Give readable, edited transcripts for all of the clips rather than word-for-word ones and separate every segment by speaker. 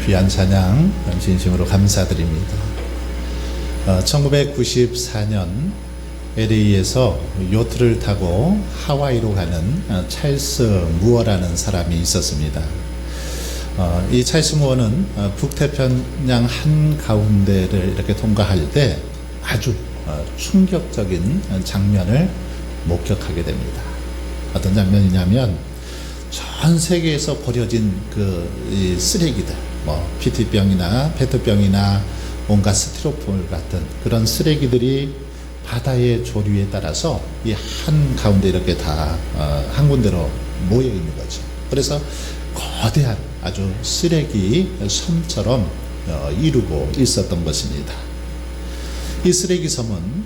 Speaker 1: 귀한 찬양 진심으로 감사드립니다. 1994년 LA에서 요트를 타고 하와이로 가는 찰스 무어라는 사람이 있었습니다. 이 찰스 무어는 북태평양 한가운데를 이렇게 통과할 때 아주 충격적인 장면을 목격하게 됩니다. 어떤 장면이냐면 전 세계에서 버려진 이 쓰레기들, PT병이나 페트병이나 온갖 스티로폼 같은 그런 쓰레기들이 바다의 조류에 따라서 이 한 가운데 이렇게 다 한 군데로 모여 있는 거죠. 그래서 거대한 아주 쓰레기 섬처럼 이루고 있었던 것입니다. 이 쓰레기 섬은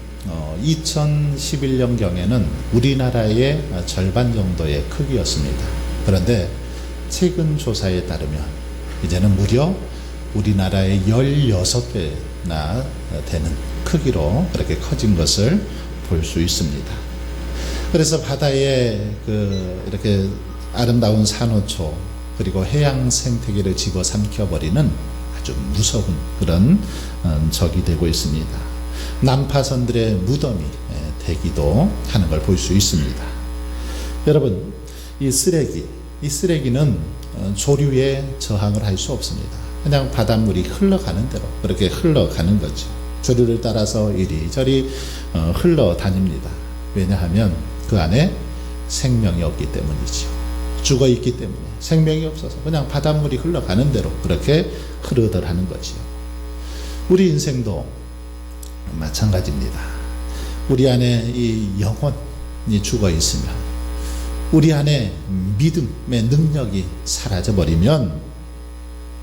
Speaker 1: 2011년경에는 우리나라의 절반 정도의 크기였습니다. 그런데 최근 조사에 따르면 이제는 무려 우리나라의 16배나 되는 크기로 그렇게 커진 것을 볼 수 있습니다. 그래서 바다에 이렇게 아름다운 산호초 그리고 해양 생태계를 집어삼켜버리는 아주 무서운 그런 적이 되고 있습니다. 난파선들의 무덤이 되기도 하는 걸 볼 수 있습니다. 여러분, 이 쓰레기는 조류에 저항을 할 수 없습니다. 그냥 바닷물이 흘러가는 대로 그렇게 흘러가는 거죠. 조류를 따라서 이리저리 흘러다닙니다. 왜냐하면 그 안에 생명이 없기 때문이죠. 죽어 있기 때문에 생명이 없어서 그냥 바닷물이 흘러가는 대로 그렇게 흐르더라는 거죠. 우리 인생도 마찬가지입니다. 우리 안에 이 영혼이 죽어 있으면, 우리 안에 믿음의 능력이 사라져 버리면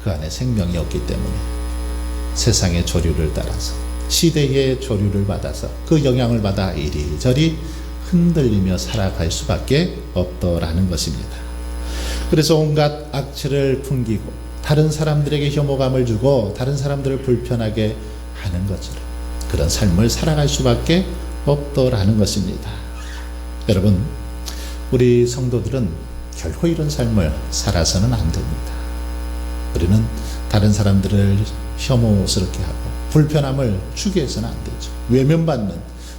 Speaker 1: 그 안에 생명이 없기 때문에 세상의 조류를 따라서, 시대의 조류를 받아서 그 영향을 받아 이리저리 흔들리며 살아갈 수밖에 없더라는 것입니다. 그래서 온갖 악취를 풍기고 다른 사람들에게 혐오감을 주고 다른 사람들을 불편하게 하는 것처럼 그런 삶을 살아갈 수밖에 없더라는 것입니다. 여러분, 우리 성도들은 결코 이런 삶을 살아서는 안 됩니다. 우리는 다른 사람들을 혐오스럽게 하고 불편함을 주게 해서는 안 되죠. 외면받는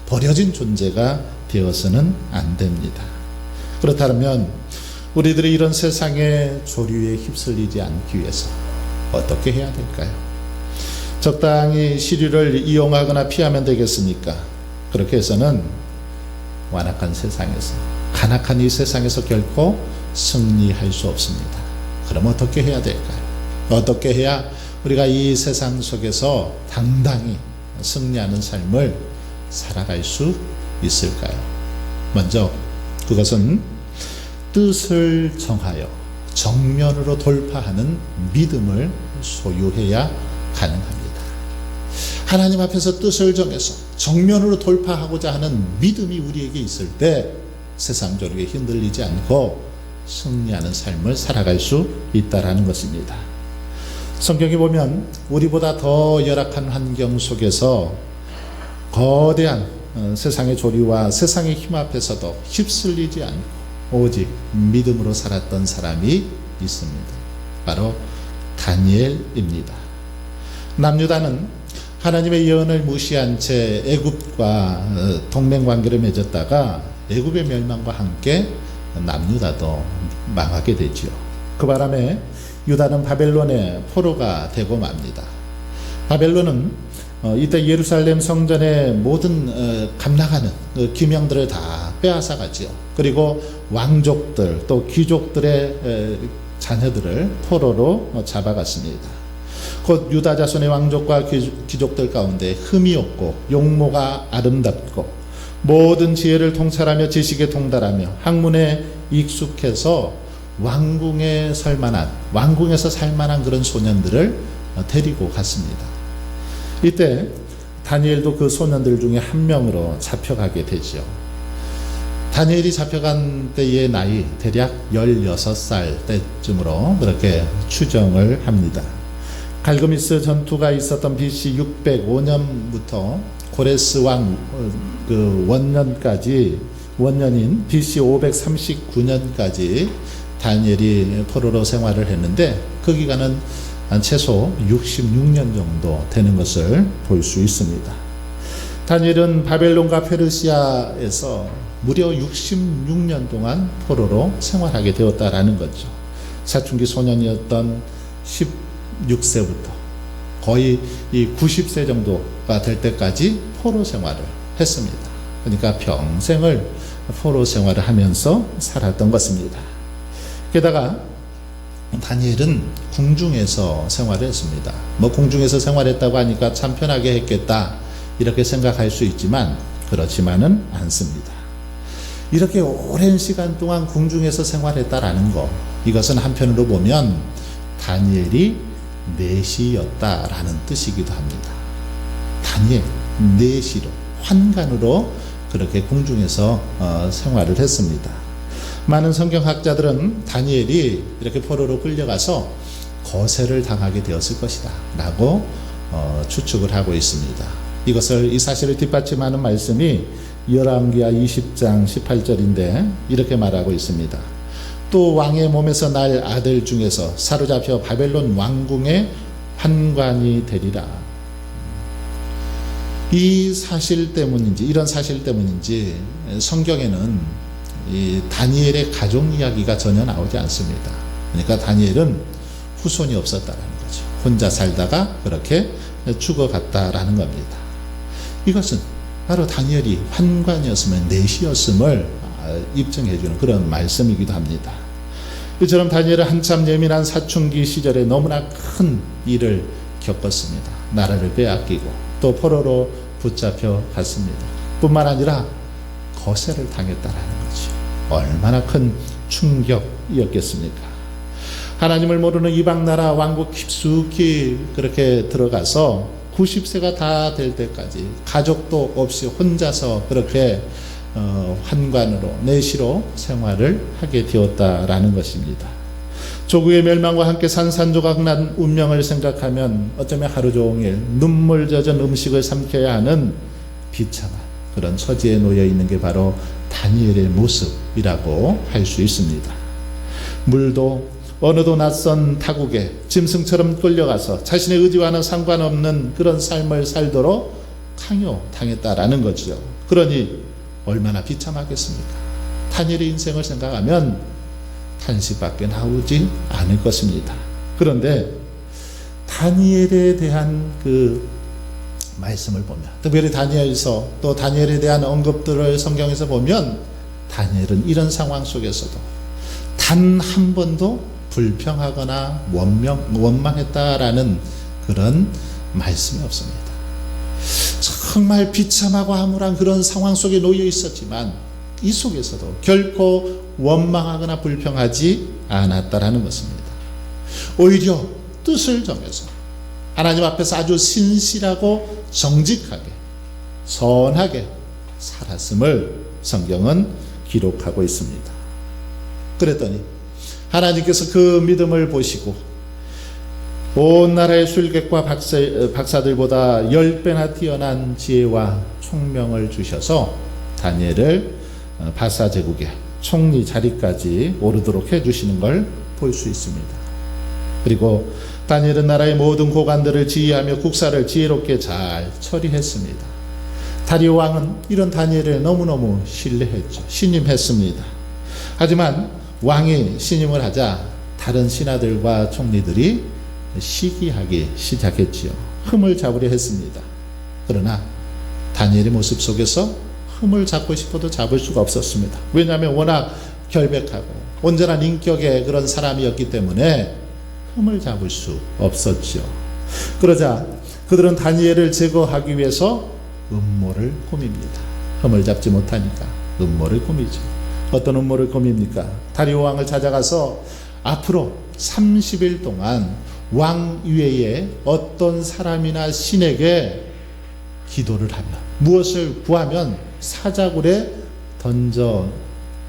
Speaker 1: 버려진 존재가 되어서는 안 됩니다. 그렇다면 우리들이 이런 세상의 조류에 휩쓸리지 않기 위해서 어떻게 해야 될까요? 적당히 시류를 이용하거나 피하면 되겠습니까? 그렇게 해서는 완악한 세상에서, 간악한 이 세상에서 결코 승리할 수 없습니다. 그럼 어떻게 해야 될까요? 어떻게 해야 우리가 이 세상 속에서 당당히 승리하는 삶을 살아갈 수 있을까요? 먼저 그것은 뜻을 정하여 정면으로 돌파하는 믿음을 소유해야 가능합니다. 하나님 앞에서 뜻을 정해서 정면으로 돌파하고자 하는 믿음이 우리에게 있을 때 세상 조류에 흔들리지 않고 승리하는 삶을 살아갈 수 있다는 것입니다. 성경에 보면 우리보다 더 열악한 환경 속에서 거대한 세상의 조류와 세상의 힘 앞에서도 휩쓸리지 않고 오직 믿음으로 살았던 사람이 있습니다. 바로 다니엘입니다. 남유다는 하나님의 예언을 무시한 채 애굽과 동맹관계를 맺었다가 애굽의 멸망과 함께 남유다도 망하게 되지요. 그 바람에 유다는 바벨론의 포로가 되고 맙니다. 바벨론은 이때 예루살렘 성전의 모든 감나가는 기명들을 다 빼앗아 가지요. 그리고 왕족들 또 귀족들의 자녀들을 포로로 잡아갔습니다. 곧 유다 자손의 왕족과 귀족들 가운데 흠이 없고 용모가 아름답고 모든 지혜를 통찰하며 지식에 통달하며 학문에 익숙해서 왕궁에서 살만한 그런 소년들을 데리고 갔습니다. 이때 다니엘도 그 소년들 중에 한 명으로 잡혀가게 되죠. 다니엘이 잡혀간 때의 나이 대략 16살 때쯤으로 그렇게 추정을 합니다. 갈그미스 전투가 있었던 BC 605년부터 고레스 왕 원년인 BC 539년까지 다니엘이 포로로 생활을 했는데 그 기간은 한 최소 66년 정도 되는 것을 볼 수 있습니다. 다니엘은 바벨론과 페르시아에서 무려 66년 동안 포로로 생활하게 되었다라는 거죠. 사춘기 소년이었던 16세부터 거의 이 90세 정도가 될 때까지 포로 생활을 했습니다. 그러니까 평생을 포로 생활을 하면서 살았던 것입니다. 게다가 다니엘은 궁중에서 생활을 했습니다. 뭐 궁중에서 생활했다고 하니까 참 편하게 했겠다 이렇게 생각할 수 있지만 그렇지만은 않습니다. 이렇게 오랜 시간 동안 궁중에서 생활했다라는 거, 이것은 한편으로 보면 다니엘이 내시였다라는 뜻이기도 합니다. 다니엘, 내시로, 환관으로 그렇게 궁중에서 생활을 했습니다. 많은 성경학자들은 다니엘이 이렇게 포로로 끌려가서 거세를 당하게 되었을 것이다 라고 추측을 하고 있습니다. 이 사실을 뒷받침하는 말씀이 열왕기하 20장 18절인데 이렇게 말하고 있습니다. 또 왕의 몸에서 날 아들 중에서 사로잡혀 바벨론 왕궁의 환관이 되리라. 이런 사실 때문인지 성경에는 이 다니엘의 가족 이야기가 전혀 나오지 않습니다. 그러니까 다니엘은 후손이 없었다라는 거죠. 혼자 살다가 그렇게 죽어갔다라는 겁니다. 이것은 바로 다니엘이 환관이었으면 내시였음을 입증해주는 그런 말씀이기도 합니다. 이처럼 다니엘은 한참 예민한 사춘기 시절에 너무나 큰 일을 겪었습니다. 나라를 빼앗기고 또 포로로 붙잡혀 갔습니다. 뿐만 아니라 거세를 당했다라는 거죠. 얼마나 큰 충격이었겠습니까? 하나님을 모르는 이방 나라 왕국 깊숙이 그렇게 들어가서 90세가 다 될 때까지 가족도 없이 혼자서 그렇게 환관으로 내시로 생활을 하게 되었다라는 것입니다. 조국의 멸망과 함께 산산조각 난 운명을 생각하면 어쩌면 하루 종일 눈물 젖은 음식을 삼켜야 하는 비참한 그런 처지에 놓여 있는 게 바로 다니엘의 모습이라고 할 수 있습니다. 물도 어느도 낯선 타국에 짐승처럼 끌려가서 자신의 의지와는 상관없는 그런 삶을 살도록 강요당했다라는 거죠. 그러니 얼마나 비참하겠습니까? 다니엘의 인생을 생각하면 탄식밖에 나오지 않을 것입니다. 그런데 다니엘에 대한 그 말씀을 보면, 특별히 다니엘서 또 다니엘에 대한 언급들을 성경에서 보면 다니엘은 이런 상황 속에서도 단 한 번도 불평하거나 원망했다라는 그런 말씀이 없습니다. 정말 비참하고 암울한 그런 상황 속에 놓여 있었지만 이 속에서도 결코 원망하거나 불평하지 않았다라는 것입니다. 오히려 뜻을 정해서 하나님 앞에서 아주 신실하고 정직하게 선하게 살았음을 성경은 기록하고 있습니다. 그랬더니 하나님께서 그 믿음을 보시고 온 나라의 술객과 박사들보다 10배나 뛰어난 지혜와 총명을 주셔서 다니엘을 바사 제국의 총리 자리까지 오르도록 해주시는 걸 볼 수 있습니다. 그리고 다니엘은 나라의 모든 고관들을 지휘하며 국사를 지혜롭게 잘 처리했습니다. 다리오 왕은 이런 다니엘을 너무너무 신뢰했죠. 신임했습니다. 하지만 왕이 신임을 하자 다른 신하들과 총리들이 시기하기 시작했지요. 흠을 잡으려 했습니다. 그러나 다니엘의 모습 속에서 흠을 잡고 싶어도 잡을 수가 없었습니다. 왜냐하면 워낙 결백하고 온전한 인격의 그런 사람이었기 때문에 흠을 잡을 수 없었죠. 그러자 그들은 다니엘을 제거하기 위해서 음모를 꾸밉니다. 흠을 잡지 못하니까 음모를 꾸미죠. 어떤 음모를 꾸밉니까? 다리오 왕을 찾아가서 앞으로 30일 동안 왕 위에 어떤 사람이나 신에게 기도를 하며 무엇을 구하면 사자굴에 던져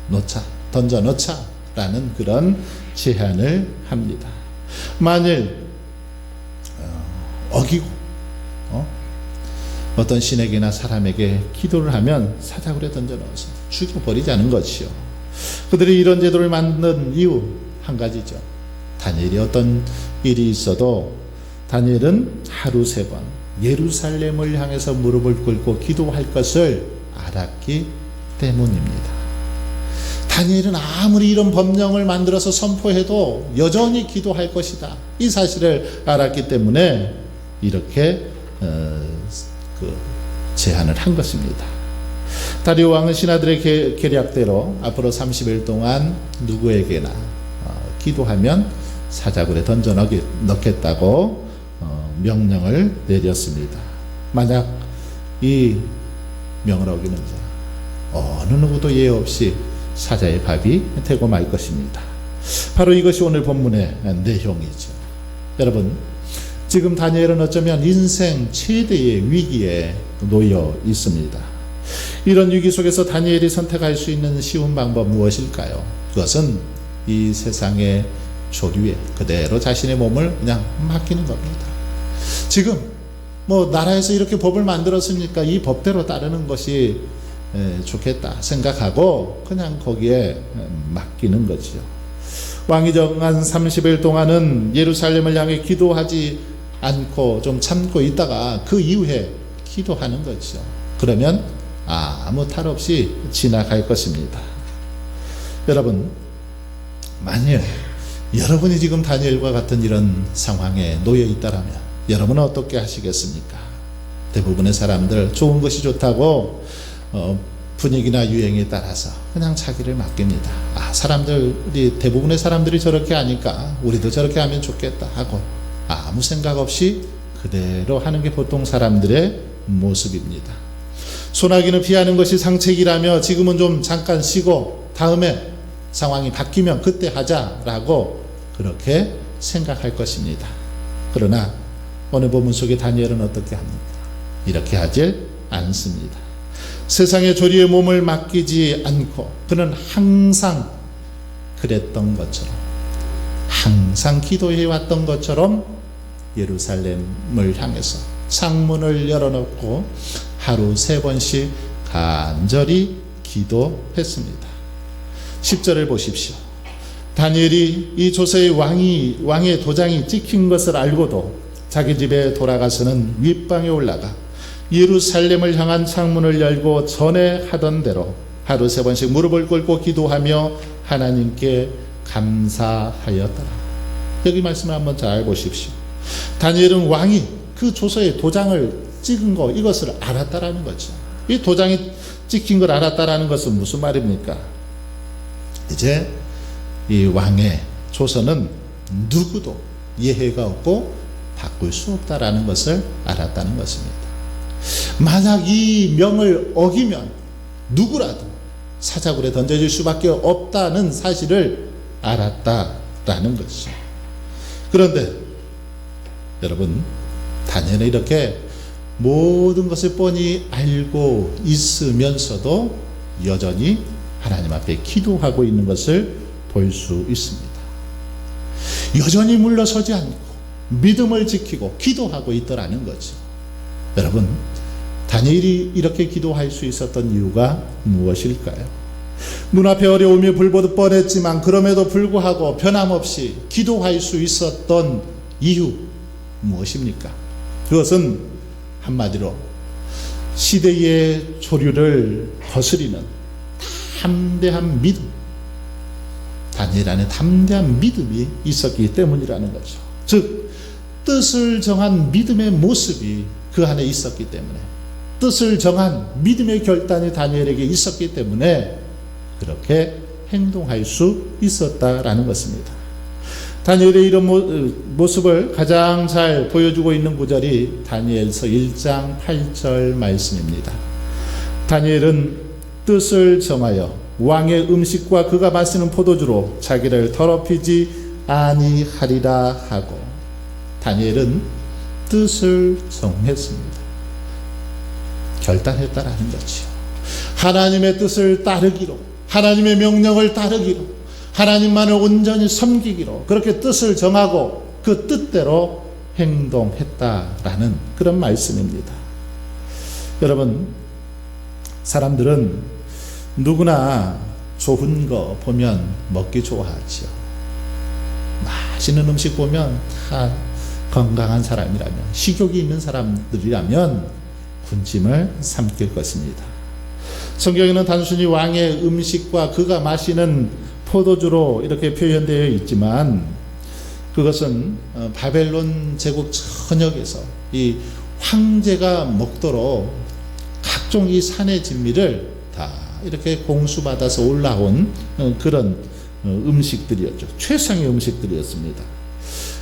Speaker 1: 넣자라는 그런 제안을 합니다. 만일 어기고 어떤 신에게나 사람에게 기도를 하면 사자굴에 던져 넣어서 죽여버리자는 것이요. 그들이 이런 제도를 만든 이유 한 가지죠. 다니엘이 어떤 일이 있어도 다니엘은 하루 3번 예루살렘을 향해서 무릎을 꿇고 기도할 것을 알았기 때문입니다. 다니엘은 아무리 이런 법령을 만들어서 선포해도 여전히 기도할 것이다, 이 사실을 알았기 때문에 이렇게 제안을 한 것입니다. 다리오 왕은 신하들의 계략대로 앞으로 30일 동안 누구에게나 기도하면 사자굴에 던져 넣겠다고 명령을 내렸습니다. 만약 이 명을 어기는 자 어느 누구도 예외 없이 사자의 밥이 되고 말 것입니다. 바로 이것이 오늘 본문의 내용이죠. 여러분, 지금 다니엘은 어쩌면 인생 최대의 위기에 놓여 있습니다. 이런 위기 속에서 다니엘이 선택할 수 있는 쉬운 방법 무엇일까요? 그것은 이 세상의 조류에 그대로 자신의 몸을 그냥 맡기는 겁니다. 지금 나라에서 이렇게 법을 만들었으니까 이 법대로 따르는 것이 좋겠다 생각하고 그냥 거기에 맡기는 거죠. 왕이 정한 30일 동안은 예루살렘을 향해 기도하지 않고 좀 참고 있다가 그 이후에 기도하는 거죠. 그러면 아무 탈 없이 지나갈 것입니다. 여러분, 만일 여러분이 지금 다니엘과 같은 이런 상황에 놓여 있다라면 여러분은 어떻게 하시겠습니까? 대부분의 사람들 좋은 것이 좋다고 분위기나 유행에 따라서 그냥 자기를 맡깁니다. 대부분의 사람들이 저렇게 하니까 우리도 저렇게 하면 좋겠다 하고 아무 생각 없이 그대로 하는 게 보통 사람들의 모습입니다. 소나기는 피하는 것이 상책이라며 지금은 좀 잠깐 쉬고 다음에 상황이 바뀌면 그때 하자라고 그렇게 생각할 것입니다. 그러나 오늘 본문 속에 다니엘은 어떻게 합니까? 이렇게 하질 않습니다. 세상의 조리에 몸을 맡기지 않고 그는 항상 그랬던 것처럼, 항상 기도해왔던 것처럼 예루살렘을 향해서 창문을 열어놓고 하루 3번씩 간절히 기도했습니다. 10절을 보십시오. 다니엘이 이 조서의 왕의 도장이 찍힌 것을 알고도 자기 집에 돌아가서는 윗방에 올라가 예루살렘을 향한 창문을 열고 전에 하던 대로 하루 3번씩 무릎을 꿇고 기도하며 하나님께 감사하였더라. 여기 말씀을 한번 잘 보십시오. 다니엘은 왕이 그 조서에 도장을 찍은 거, 이것을 알았다라는 거죠. 이 도장이 찍힌 걸 알았다라는 것은 무슨 말입니까? 이제 이 왕의 조서는 누구도 예외가 없고 바꿀 수 없다라는 것을 알았다는 것입니다. 만약 이 명을 어기면 누구라도 사자굴에 던져질 수밖에 없다는 사실을 알았다라는 것이죠. 그런데 여러분, 다니엘은 이렇게 모든 것을 뻔히 알고 있으면서도 여전히 하나님 앞에 기도하고 있는 것을 볼 수 있습니다. 여전히 물러서지 않고 믿음을 지키고 기도하고 있더라는 거죠. 여러분, 다니엘이 이렇게 기도할 수 있었던 이유가 무엇일까요? 눈앞에 어려움이 불보듯 뻔했지만 그럼에도 불구하고 변함없이 기도할 수 있었던 이유 무엇입니까? 그것은 한마디로 시대의 조류를 거스리는 담대한 믿음, 다니엘 안에 담대한 믿음이 있었기 때문이라는 거죠. 즉, 뜻을 정한 믿음의 모습이 그 안에 있었기 때문에, 뜻을 정한 믿음의 결단이 다니엘에게 있었기 때문에 그렇게 행동할 수 있었다라는 것입니다. 다니엘의 이런 모습을 가장 잘 보여주고 있는 구절이 다니엘서 1장 8절 말씀입니다. 다니엘은 뜻을 정하여 왕의 음식과 그가 마시는 포도주로 자기를 더럽히지 아니하리라 하고, 다니엘은 뜻을 정했습니다. 결단했다라는 거죠. 하나님의 뜻을 따르기로, 하나님의 명령을 따르기로, 하나님만을 온전히 섬기기로 그렇게 뜻을 정하고 그 뜻대로 행동했다라는 그런 말씀입니다. 여러분, 사람들은 누구나 좋은 거 보면 먹기 좋아하죠. 맛있는 음식 보면 다 건강한 사람이라면, 식욕이 있는 사람들이라면 군침을 삼킬 것입니다. 성경에는 단순히 왕의 음식과 그가 마시는 포도주로 이렇게 표현되어 있지만, 그것은 바벨론 제국 전역에서 이 황제가 먹도록 각종 이 산의 진미를 다 이렇게 공수받아서 올라온 그런 음식들이었죠. 최상의 음식들이었습니다.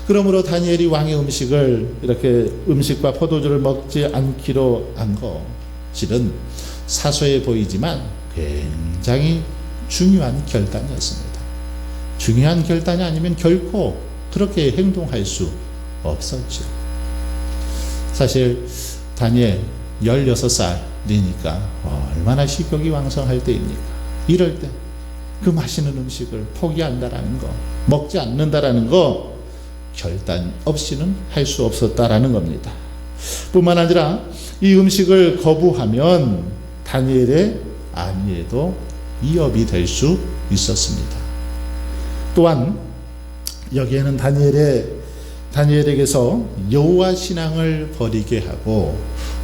Speaker 1: 그러므로 다니엘이 왕의 음식을 이렇게 음식과 포도주를 먹지 않기로 한 것은 사소해 보이지만 굉장히 중요한 결단이었습니다. 중요한 결단이 아니면 결코 그렇게 행동할 수 없었죠. 사실 다니엘 16살이니까 얼마나 식욕이 왕성할 때입니까? 이럴 때 그 맛있는 음식을 포기한다라는 거, 먹지 않는다라는 거 결단 없이는 할 수 없었다라는 겁니다. 뿐만 아니라 이 음식을 거부하면 다니엘의 안위에도 위협이 될 수 있었습니다. 또한 여기에는 다니엘에게서 여호와 신앙을 버리게 하고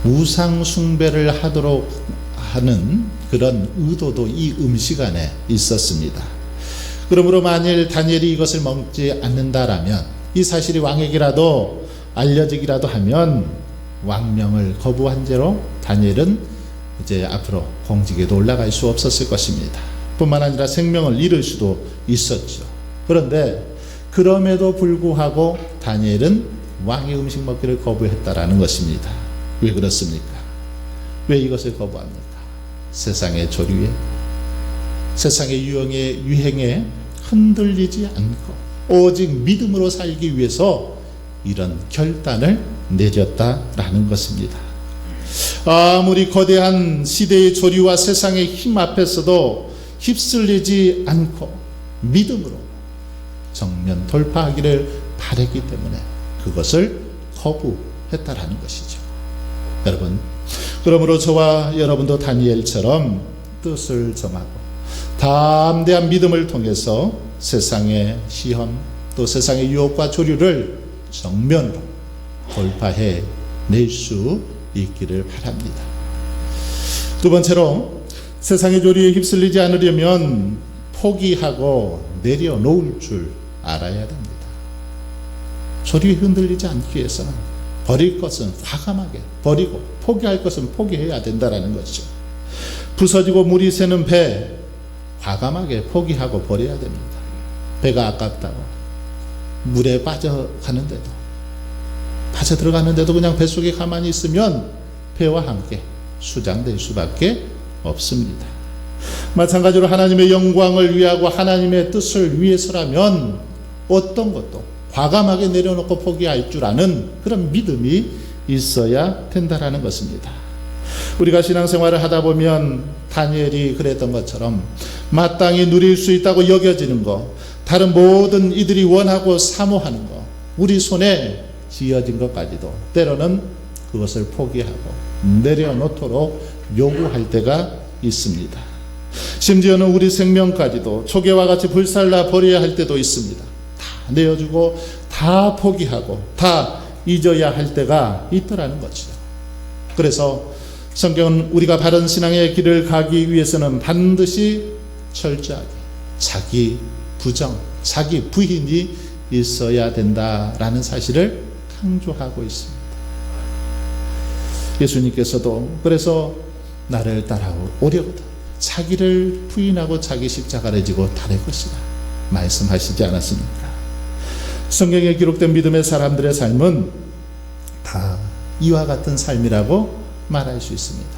Speaker 1: 우상 숭배를 하도록 하는 그런 의도도 이 음식 안에 있었습니다. 그러므로 만일 다니엘이 이것을 먹지 않는다라면, 이 사실이 왕에게라도 알려지기라도 하면 왕명을 거부한 채로 다니엘은 이제 앞으로 공직에도 올라갈 수 없었을 것입니다. 뿐만 아니라 생명을 잃을 수도 있었죠. 그런데 그럼에도 불구하고 다니엘은 왕의 음식 먹기를 거부했다라는 것입니다. 왜 그렇습니까? 왜 이것을 거부합니까? 세상의 조류에, 세상의 유행에 흔들리지 않고 오직 믿음으로 살기 위해서 이런 결단을 내렸다라는 것입니다. 아무리 거대한 시대의 조류와 세상의 힘 앞에서도 휩쓸리지 않고 믿음으로 정면 돌파하기를 바랬기 때문에 그것을 거부했다라는 것이죠. 여러분, 그러므로 저와 여러분도 다니엘처럼 뜻을 정하고 담대한 믿음을 통해서 세상의 시험, 또 세상의 유혹과 조류를 정면으로 돌파해 낼 수 있기를 바랍니다. 두 번째로, 세상의 조류에 휩쓸리지 않으려면 포기하고 내려놓을 줄 알아야 됩니다. 조류에 흔들리지 않기 위해서는 버릴 것은 과감하게 버리고 포기할 것은 포기해야 된다라는 것이죠. 부서지고 물이 새는 배, 과감하게 포기하고 버려야 됩니다. 배가 아깝다고 물에 빠져들어가는데도 그냥 뱃속에 가만히 있으면 배와 함께 수장될 수밖에 없습니다. 마찬가지로 하나님의 영광을 위하고 하나님의 뜻을 위해서라면 어떤 것도 과감하게 내려놓고 포기할 줄 아는 그런 믿음이 있어야 된다라는 것입니다. 우리가 신앙생활을 하다 보면 다니엘이 그랬던 것처럼 마땅히 누릴 수 있다고 여겨지는 것, 다른 모든 이들이 원하고 사모하는 것, 우리 손에 쥐어진 것까지도 때로는 그것을 포기하고 내려놓도록 요구할 때가 있습니다. 심지어는 우리 생명까지도 초계와 같이 불살라 버려야 할 때도 있습니다. 다 내어주고 다 포기하고 다 잊어야 할 때가 있더라는 거죠. 그래서 성경은 우리가 바른 신앙의 길을 가기 위해서는 반드시 철저하게 자기 부정, 자기 부인이 있어야 된다라는 사실을 강조하고 있습니다. 예수님께서도 그래서 나를 따라오려거든 자기를 부인하고 자기 십자가를 지고 따를 것이다 말씀하시지 않았습니까? 성경에 기록된 믿음의 사람들의 삶은 다 이와 같은 삶이라고 말할 수 있습니다.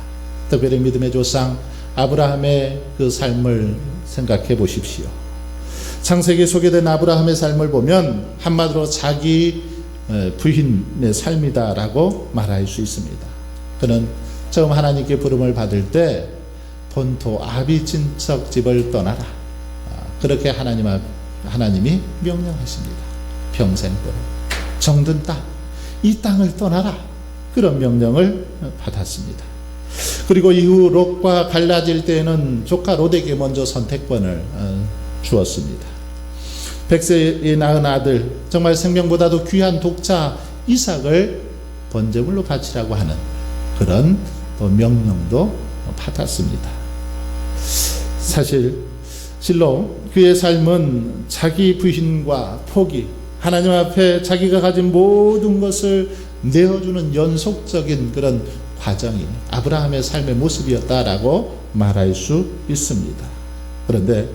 Speaker 1: 특별히 믿음의 조상 아브라함의 그 삶을 생각해 보십시오. 창세기에 소개된 아브라함의 삶을 보면 한마디로 자기 부인의 삶이다라고 말할 수 있습니다. 그는 처음 하나님께 부름을 받을 때 본토 아비 친척 집을 떠나라, 그렇게 하나님이 명령하십니다. 평생 동안 정든 땅, 이 땅을 떠나라, 그런 명령을 받았습니다. 그리고 이후 롯과 갈라질 때에는 조카 롯에게 먼저 선택권을 주었습니다. 100세에 낳은 아들, 정말 생명보다도 귀한 독자 이삭을 번제물로 바치라고 하는 그런 또 명령도 받았습니다. 사실 실로 그의 삶은 자기 부인과 포기, 하나님 앞에 자기가 가진 모든 것을 내어주는 연속적인 그런 과정이 아브라함의 삶의 모습이었다라고 말할 수 있습니다. 그런데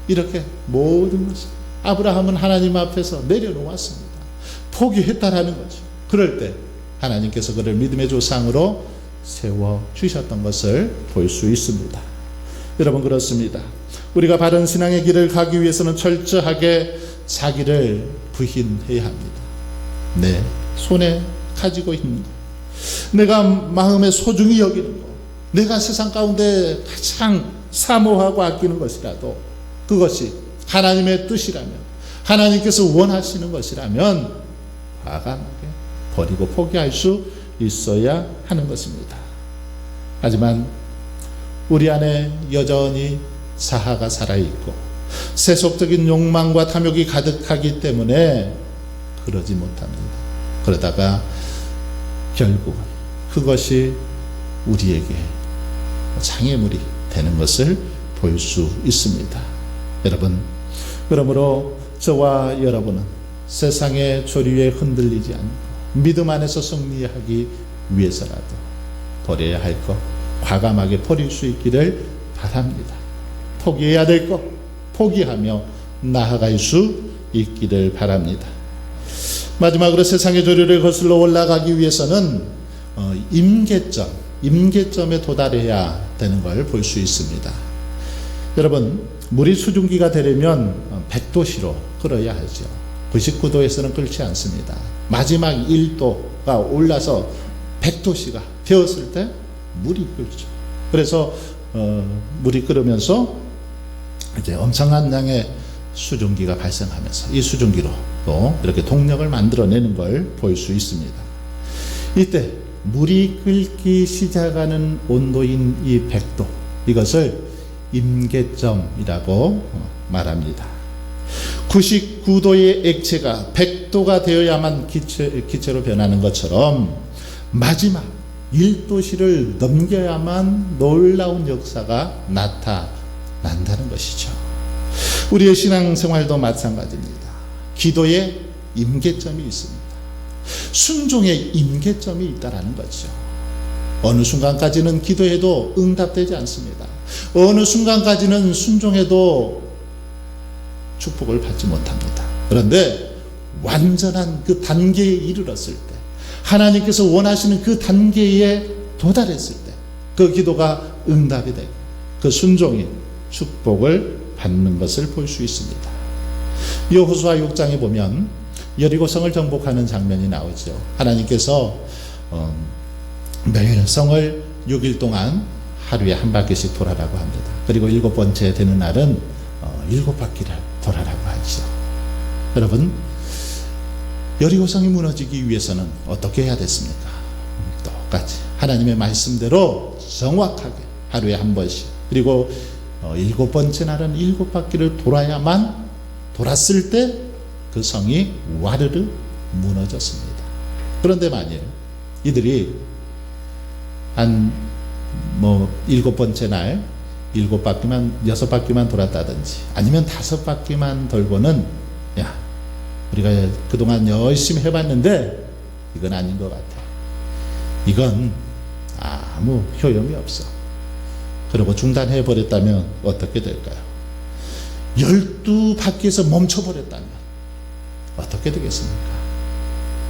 Speaker 1: 이렇게 모든 것을 아브라함은 하나님 앞에서 내려놓았습니다. 포기했다라는 거죠. 그럴 때 하나님께서 그를 믿음의 조상으로 세워주셨던 것을 볼 수 있습니다. 여러분, 그렇습니다. 우리가 바른 신앙의 길을 가기 위해서는 철저하게 자기를 부인해야 합니다. 내 손에 가지고 있는 것, 내가 마음에 소중히 여기는 것, 내가 세상 가운데 가장 사모하고 아끼는 것이라도 그것이 하나님의 뜻이라면, 하나님께서 원하시는 것이라면 과감하게 버리고 포기할 수 있어야 하는 것입니다. 하지만 우리 안에 여전히 자아가 살아있고 세속적인 욕망과 탐욕이 가득하기 때문에 그러지 못합니다. 그러다가 결국은 그것이 우리에게 장애물이 되는 것을 볼 수 있습니다. 여러분, 그러므로 저와 여러분은 세상의 조류에 흔들리지 않고 믿음 안에서 승리하기 위해서라도 버려야 할 것 과감하게 버릴 수 있기를 바랍니다. 포기해야 될 것 포기하며 나아갈 수 있기를 바랍니다. 마지막으로 세상의 조류를 거슬러 올라가기 위해서는 임계점에 도달해야 되는 걸 볼 수 있습니다. 여러분, 물이 수증기가 되려면 100도씨로 끓어야 하죠. 99도에서는 끓지 않습니다. 마지막 1도가 올라서 100도씨가 되었을 때 물이 끓죠. 그래서 물이 끓으면서 이제 엄청난 양의 수증기가 발생하면서 이 수증기로 또 이렇게 동력을 만들어내는 걸 볼 수 있습니다. 이때 물이 끓기 시작하는 온도인 이 100도, 이것을 임계점이라고 말합니다. 99도의 액체가 100도가 되어야만 기체로 변하는 것처럼 마지막 1도씨를 넘겨야만 놀라운 역사가 나타난다는 것이죠. 우리의 신앙생활도 마찬가지입니다. 기도에 임계점이 있습니다. 순종에 임계점이 있다라는 거죠. 어느 순간까지는 기도해도 응답되지 않습니다. 어느 순간까지는 순종해도 축복을 받지 못합니다. 그런데 완전한 그 단계에 이르렀을 때, 하나님께서 원하시는 그 단계에 도달했을 때 그 기도가 응답이 되고 그 순종이 축복을 받는 것을 볼 수 있습니다. 여호수아 6장에 보면 여리고성을 정복하는 장면이 나오죠. 하나님께서 매일 성을 6일 동안 하루에 한 바퀴씩 돌아라고 합니다. 그리고 7번째 되는 날은 7바퀴를 돌아라고 하죠. 여러분, 여리고성이 무너지기 위해서는 어떻게 해야 됐습니까? 똑같이 하나님의 말씀대로 정확하게 하루에 한 번씩, 그리고 7번째 날은 7바퀴를 돌아야만, 돌았을 때 그 성이 와르르 무너졌습니다. 그런데 만일 이들이 한 7번째 날 7바퀴만 6바퀴만 돌았다든지 아니면 5바퀴만 돌고는, 야, 우리가 그동안 열심히 해봤는데 이건 아닌 것 같아, 이건 아무 효용이 없어, 그리고 중단해버렸다면 어떻게 될까요? 12바퀴에서 멈춰버렸다면 어떻게 되겠습니까?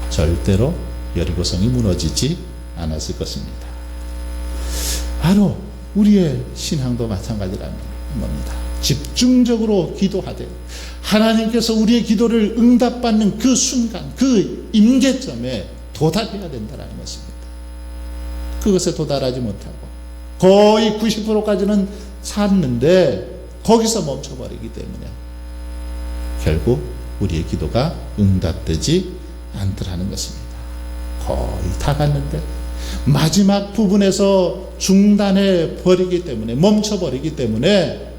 Speaker 1: 절대로 여리고성이 무너지지 않았을 것입니다. 바로 우리의 신앙도 마찬가지라는 겁니다. 집중적으로 기도하되 하나님께서 우리의 기도를 응답받는 그 순간, 그 임계점에 도달해야 된다는 것입니다. 그것에 도달하지 못하고 거의 90%까지는 찼는데 거기서 멈춰버리기 때문에 결국 우리의 기도가 응답되지 않더라는 것입니다. 거의 다 갔는데 마지막 부분에서 중단해 버리기 때문에, 멈춰 버리기 때문에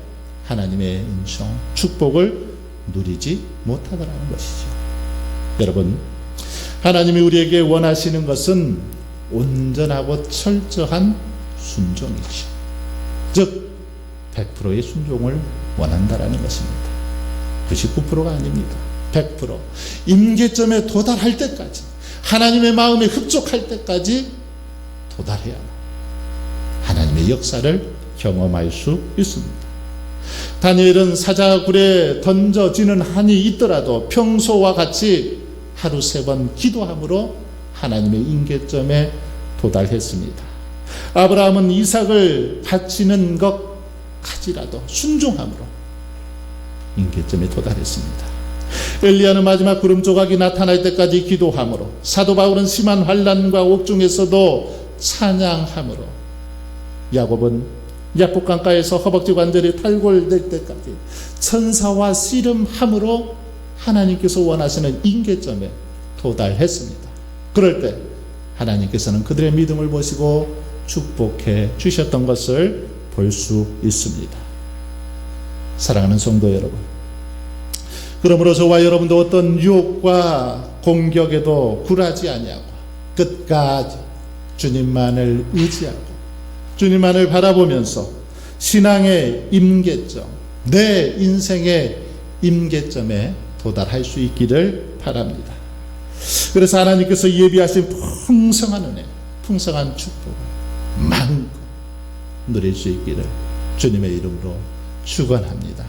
Speaker 1: 하나님의 은총, 축복을 누리지 못하더라는 것이죠. 여러분, 하나님이 우리에게 원하시는 것은 온전하고 철저한 순종이죠. 즉 100%의 순종을 원한다라는 것입니다. 99%가 아닙니다. 100% 임계점에 도달할 때까지, 하나님의 마음에 흡족할 때까지 도달해야 하나님의 역사를 경험할 수 있습니다. 다니엘은 사자굴에 던져지는 한이 있더라도 평소와 같이 하루 3번 기도함으로 하나님의 임계점에 도달했습니다. 아브라함은 이삭을 바치는 것까지라도 순종함으로 임계점에 도달했습니다. 엘리야는 마지막 구름 조각이 나타날 때까지 기도함으로, 사도 바울은 심한 환난과 옥중에서도 찬양함으로, 야곱은 야복강가에서 허벅지 관절이 탈골될 때까지 천사와 씨름함으로 하나님께서 원하시는 임계점에 도달했습니다. 그럴 때 하나님께서는 그들의 믿음을 보시고 축복해 주셨던 것을 볼 수 있습니다. 사랑하는 성도 여러분, 그러므로 저와 여러분도 어떤 유혹과 공격에도 굴하지 아니하고 끝까지 주님만을 의지하고 주님만을 바라보면서 신앙의 임계점, 내 인생의 임계점에 도달할 수 있기를 바랍니다. 그래서 하나님께서 예비하신 풍성한 은혜, 풍성한 축복을 마음껏 누릴 수 있기를 주님의 이름으로 축원합니다.